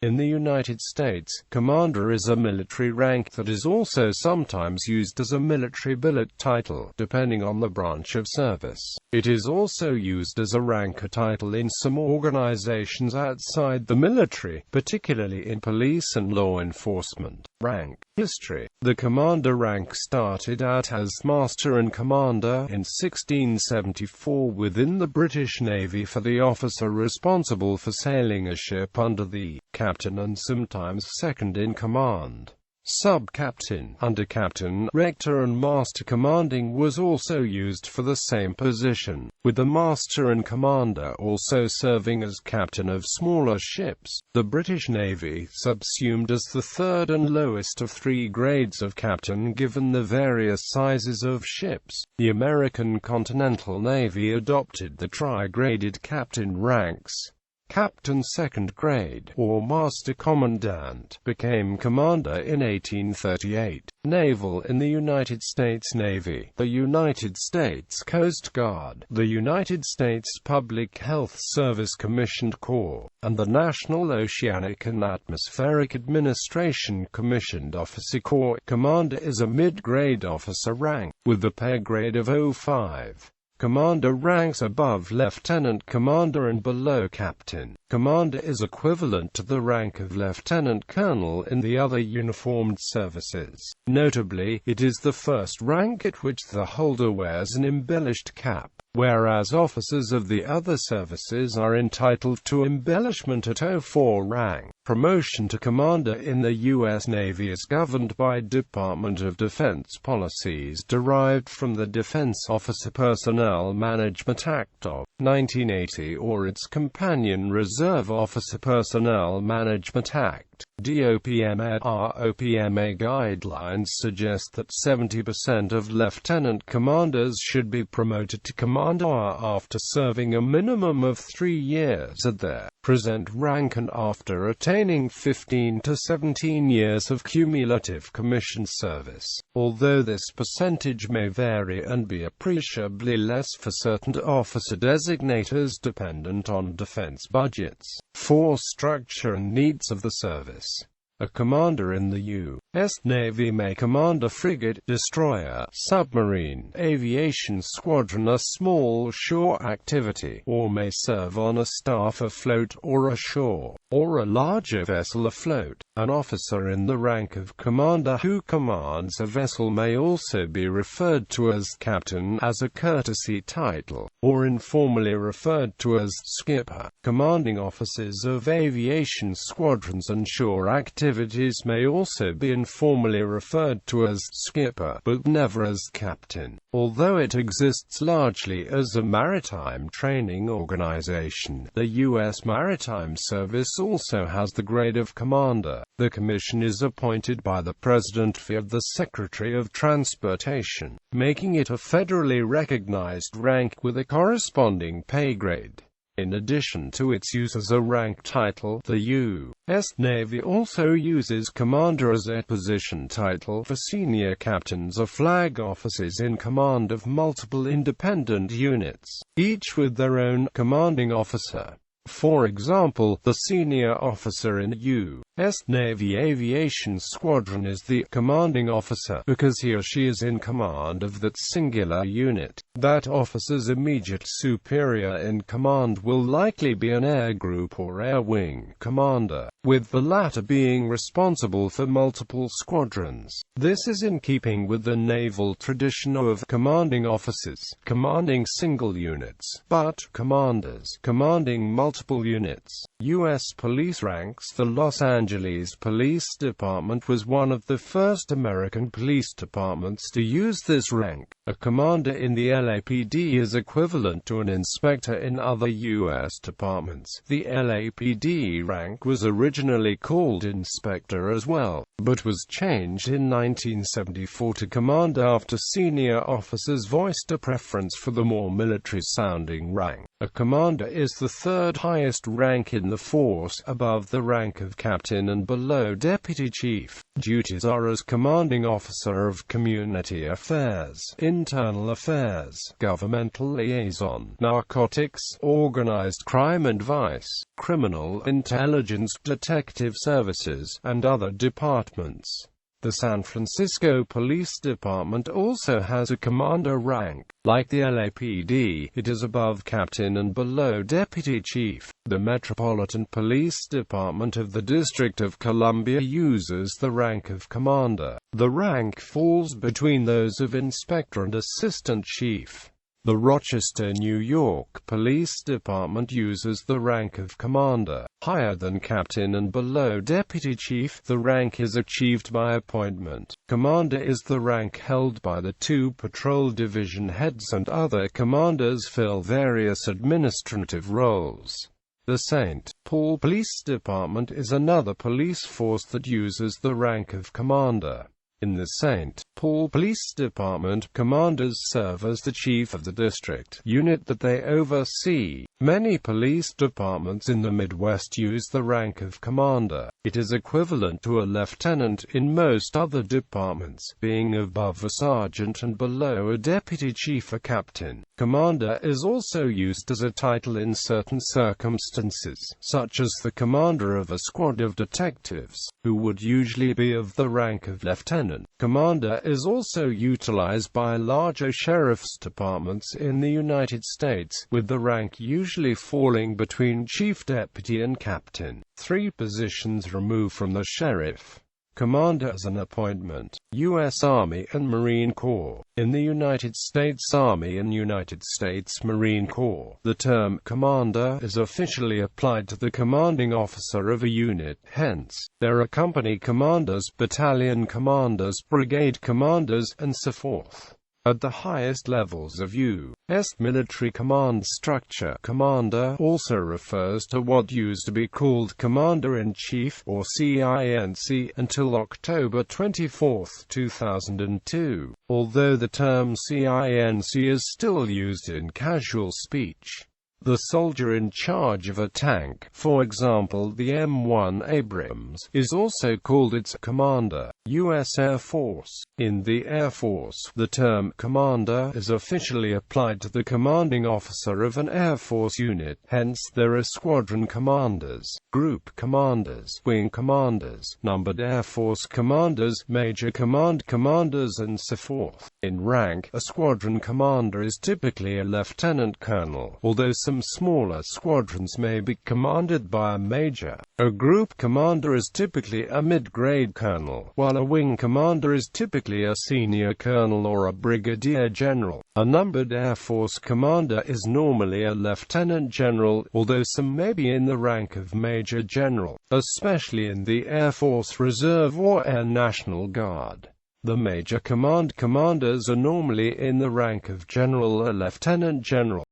In the United States, commander is a military rank that is also sometimes used as a military billet title, depending on the branch of service. It is also used as a rank or title in some organizations outside the military, particularly in police and law enforcement. Rank history. The commander rank started out as master and commander in 1674 within the British Navy for the officer responsible for sailing a ship under the captain and sometimes second in command. Sub-captain, under-captain, rector and master commanding was also used for the same position, with the master and commander also serving as captain of smaller ships. The British Navy subsumed as the third and lowest of three grades of captain given the various sizes of ships. The American Continental Navy adopted the tri-graded captain ranks. Captain second grade, or Master Commandant, became commander in 1838. Naval. In the United States Navy, the United States Coast Guard, the United States Public Health Service Commissioned Corps, and the National Oceanic and Atmospheric Administration Commissioned Officer Corps, commander is a mid-grade officer rank, with the pay grade of 05. Commander ranks above lieutenant commander and below captain. Commander is equivalent to the rank of lieutenant colonel in the other uniformed services. Notably, it is the first rank at which the holder wears an embellished cap, whereas officers of the other services are entitled to embellishment at 04 rank. Promotion to commander in the U.S. Navy is governed by Department of Defense policies derived from the Defense Officer Personnel Management Act of 1980 or its companion Reserve Officer Personnel Management Act. DOPMA and ROPMA guidelines suggest that 70% of lieutenant commanders should be promoted to commander after serving a minimum of 3 years at their present rank and after attaining 15 to 17 years of cumulative commissioned service, although this percentage may vary and be appreciably less for certain officer designators dependent on defense budgets, force structure and needs of the service. A commander in the U.S. Navy may command a frigate, destroyer, submarine, aviation squadron, a small shore activity, or may serve on a staff afloat or ashore, or a larger vessel afloat. An officer in the rank of commander who commands a vessel may also be referred to as captain as a courtesy title, or informally referred to as skipper. Commanding officers of aviation squadrons and shore activities may also be informally referred to as skipper, but never as captain. Although it exists largely as a maritime training organization, the U.S. Maritime Service also has the grade of commander. The commission is appointed by the President via the Secretary of Transportation, making it a federally recognized rank with a corresponding pay grade. In addition to its use as a rank title, the U.S. Navy also uses commander as a position title for senior captains or flag officers in command of multiple independent units, each with their own commanding officer. For example, the senior officer in a U.S. Navy aviation squadron is the commanding officer because he or she is in command of that singular unit. That officer's immediate superior in command will likely be an air group or air wing commander, with the latter being responsible for multiple squadrons. This is in keeping with the naval tradition of commanding officers commanding single units, but commanders commanding multiple units. U.S. police ranks. The Los Angeles Police Department was one of the first American police departments to use this rank. A commander in the LAPD is equivalent to an inspector in other U.S. departments. The LAPD rank was originally called inspector as well, but was changed in 1974 to commander after senior officers voiced a preference for the more military-sounding rank. A commander is the third highest rank in the force, above the rank of captain and below deputy chief. Duties are as commanding officer of community affairs. In internal affairs, governmental liaison, narcotics, organized crime and vice, criminal intelligence, detective services, and other departments. The San Francisco Police Department also has a commander rank. Like the LAPD, it is above captain and below deputy chief. The Metropolitan Police Department of the District of Columbia uses the rank of commander. The rank falls between those of inspector and assistant chief. The Rochester, New York Police Department uses the rank of commander, higher than captain and below deputy chief. The rank is achieved by appointment. Commander is the rank held by the two patrol division heads, and other commanders fill various administrative roles. The St. Paul Police Department is another police force that uses the rank of commander. In the St. Paul Police Department, commanders serve as the chief of the district unit that they oversee. Many police departments in the Midwest use the rank of commander. It is equivalent to a lieutenant in most other departments, being above a sergeant and below a deputy chief or captain. Commander is also used as a title in certain circumstances, such as the commander of a squad of detectives, who would usually be of the rank of lieutenant. Commander is also utilized by larger sheriff's departments in the United States, with the rank usually falling between chief, deputy, and captain, 3 positions removed from the sheriff. Commander is an appointment. U.S. Army and Marine Corps. In the United States Army and United States Marine Corps, the term commander is officially applied to the commanding officer of a unit. Hence, there are company commanders, battalion commanders, brigade commanders, and so forth. At the highest levels of U.S. military command structure, commander also refers to what used to be called Commander-in-Chief, or CINC, until October 24, 2002, although the term CINC is still used in casual speech. The soldier in charge of a tank, for example the M1 Abrams, is also called its commander. U.S. Air Force. In the Air Force, the term commander is officially applied to the commanding officer of an Air Force unit. Hence, there are squadron commanders, group commanders, wing commanders, numbered Air Force commanders, major command commanders, and so forth. In rank, a squadron commander is typically a lieutenant colonel, although some smaller squadrons may be commanded by a major. A group commander is typically a mid-grade colonel, while a wing commander is typically a senior colonel or a brigadier general. A numbered Air Force commander is normally a lieutenant general, although some may be in the rank of major general, especially in the Air Force Reserve or Air National Guard. The major command commanders are normally in the rank of general or lieutenant general.